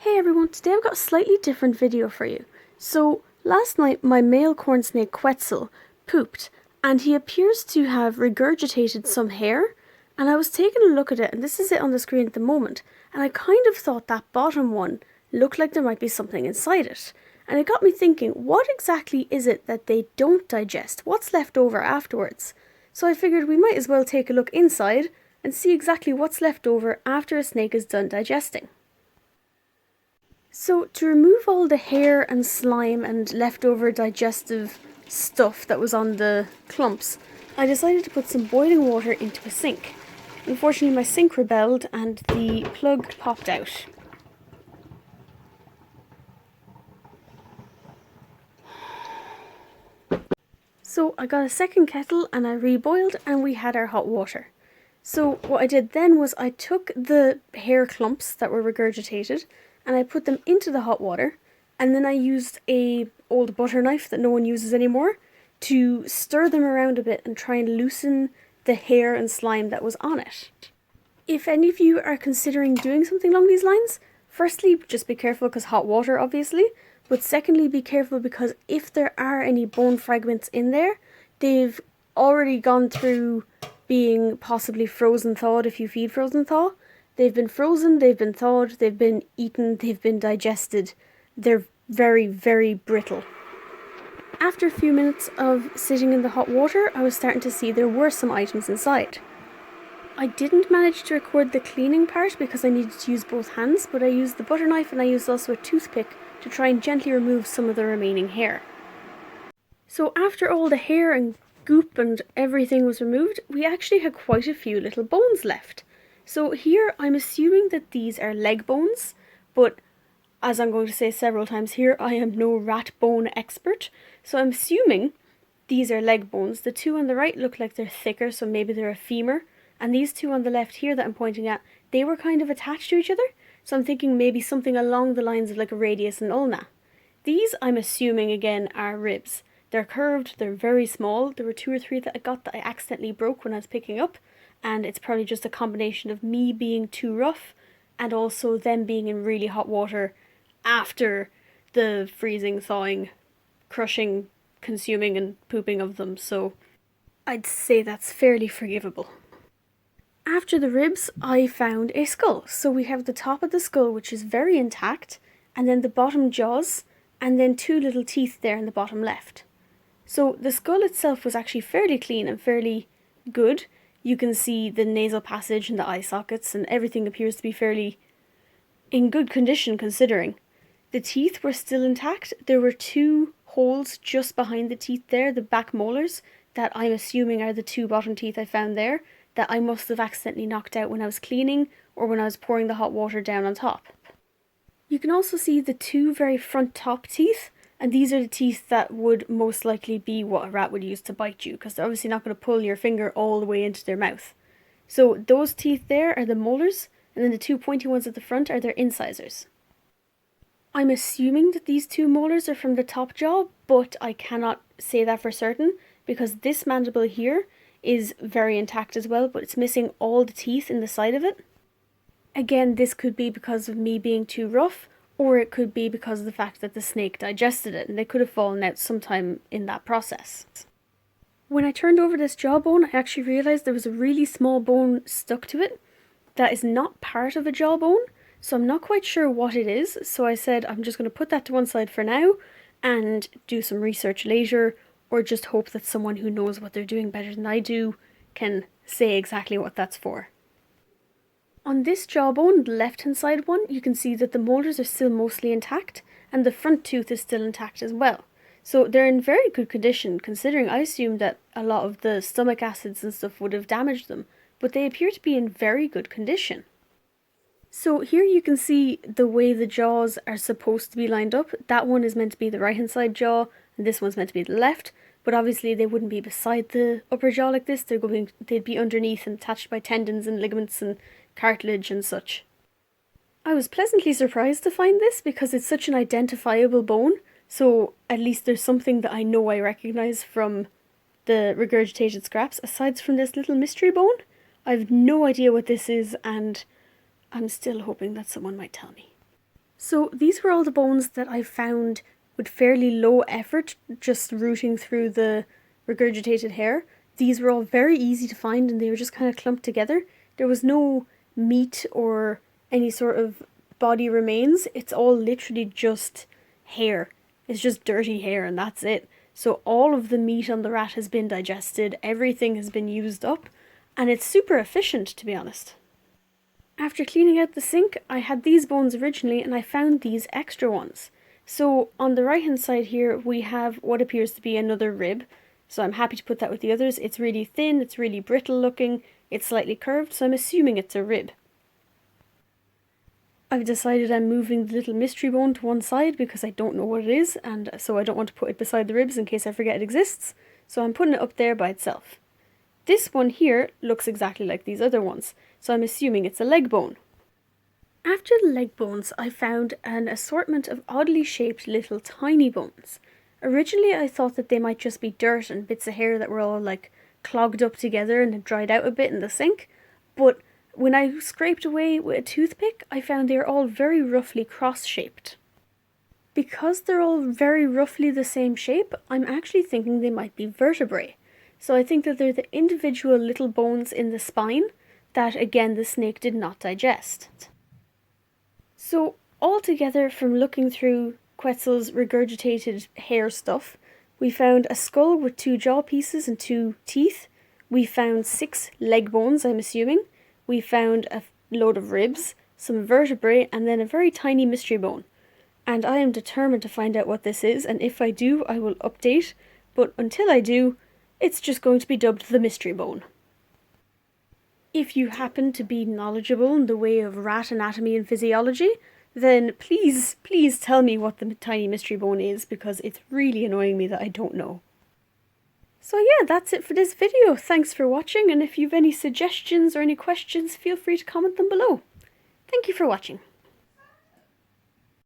Hey everyone, today I've got a slightly different video for you. So, last night my male corn snake Quetzal pooped, and he appears to have regurgitated some hair, and I was taking a look at it, and this is it on the screen at the moment, and I kind of thought that bottom one looked like there might be something inside it. And it got me thinking, what exactly is it that they don't digest? What's left over afterwards? So I figured we might as well take a look inside and see exactly what's left over after a snake is done digesting. So to remove all the hair and slime and leftover digestive stuff that was on the clumps, I decided to put some boiling water into a sink. Unfortunately my sink rebelled and the plug popped out. So I got a second kettle and I reboiled and we had our hot water. So what I did then was I took the hair clumps that were regurgitated and I put them into the hot water, and then I used a old butter knife that no one uses anymore to stir them around a bit and try and loosen the hair and slime that was on it. If any of you are considering doing something along these lines, firstly just be careful because hot water obviously, but secondly be careful because if there are any bone fragments in there, they've already gone through being possibly frozen thawed if you feed frozen thaw. They've been frozen, they've been thawed, they've been eaten, they've been digested. They're very, very brittle. After a few minutes of sitting in the hot water, I was starting to see there were some items inside. I didn't manage to record the cleaning part because I needed to use both hands, but I used the butter knife and I used also a toothpick to try and gently remove some of the remaining hair. So after all the hair and goop and everything was removed, we actually had quite a few little bones left. So here I'm assuming that these are leg bones, but as I'm going to say several times here, I am no rat bone expert, so I'm assuming these are leg bones. The two on the right look like they're thicker, so maybe they're a femur, and these two on the left here that I'm pointing at, they were kind of attached to each other, so I'm thinking maybe something along the lines of like a radius and ulna. These, I'm assuming again, are ribs. They're curved, they're very small. There were 2 or 3 that I got that I accidentally broke when I was picking up, and it's probably just a combination of me being too rough and also them being in really hot water after the freezing, thawing, crushing, consuming and pooping of them, so I'd say that's fairly forgivable. After the ribs, I found a skull. So we have the top of the skull, which is very intact, and then the bottom jaws, and then 2 little teeth there in the bottom left. So the skull itself was actually fairly clean and fairly good. You can see the nasal passage and the eye sockets, and everything appears to be fairly in good condition considering. The teeth were still intact. There were 2 holes just behind the teeth there, the back molars, that I'm assuming are the 2 bottom teeth I found there, that I must have accidentally knocked out when I was cleaning or when I was pouring the hot water down on top. You can also see the 2 very front top teeth, and these are the teeth that would most likely be what a rat would use to bite you, because they're obviously not going to pull your finger all the way into their mouth. So those teeth there are the molars, and then the 2 pointy ones at the front are their incisors. I'm assuming that these 2 molars are from the top jaw, but I cannot say that for certain, because this mandible here is very intact as well, but it's missing all the teeth in the side of it. Again, this could be because of me being too rough, or it could be because of the fact that the snake digested it, and they could have fallen out sometime in that process. When I turned over this jawbone, I actually realised there was a really small bone stuck to it that is not part of a jawbone, so I'm not quite sure what it is, so I said I'm just going to put that to one side for now and do some research later, or just hope that someone who knows what they're doing better than I do can say exactly what that's for. On this jawbone, the left hand side one, you can see that the molars are still mostly intact, and the front tooth is still intact as well. So they're in very good condition, considering I assumed that a lot of the stomach acids and stuff would have damaged them, but they appear to be in very good condition. So here you can see the way the jaws are supposed to be lined up. That one is meant to be the right hand side jaw, and this one's meant to be the left, but obviously they wouldn't be beside the upper jaw like this. They'd be underneath and attached by tendons and ligaments and cartilage and such. I was pleasantly surprised to find this because it's such an identifiable bone, so at least there's something that I know I recognise from the regurgitated scraps. Aside from this little mystery bone, I've no idea what this is, and I'm still hoping that someone might tell me. So these were all the bones that I found with fairly low effort, just rooting through the regurgitated hair. These were all very easy to find and they were just kind of clumped together. There was no meat or any sort of body remains. It's all literally just hair. It's just dirty hair and that's it. So all of the meat on the rat has been digested, everything has been used up, and it's super efficient, to be honest. After cleaning out the sink, I had these bones originally and I found these extra ones. So on the right hand side here we have what appears to be another rib. So I'm happy to put that with the others. It's really thin, it's really brittle looking, it's slightly curved, so I'm assuming it's a rib. I've decided I'm moving the little mystery bone to one side because I don't know what it is, and so I don't want to put it beside the ribs in case I forget it exists, so I'm putting it up there by itself. This one here looks exactly like these other ones, so I'm assuming it's a leg bone. After the leg bones, I found an assortment of oddly shaped little tiny bones. Originally I thought that they might just be dirt and bits of hair that were all like clogged up together and had dried out a bit in the sink, but when I scraped away with a toothpick, I found they are all very roughly cross-shaped. Because they're all very roughly the same shape, I'm actually thinking they might be vertebrae. So I think that they're the individual little bones in the spine that, again, the snake did not digest. So altogether, from looking through Quetzal's regurgitated hair stuff, we found a skull with 2 jaw pieces and 2 teeth. We found 6 leg bones, I'm assuming. We found a load of ribs, some vertebrae, and then a very tiny mystery bone. And I am determined to find out what this is, and if I do, I will update. But until I do, it's just going to be dubbed the mystery bone. If you happen to be knowledgeable in the way of rat anatomy and physiology, then please tell me what the tiny mystery bone is, because it's really annoying me that I don't know. So yeah, that's it for this video. Thanks for watching, and if you've any suggestions or any questions, feel free to comment them below. Thank you for watching.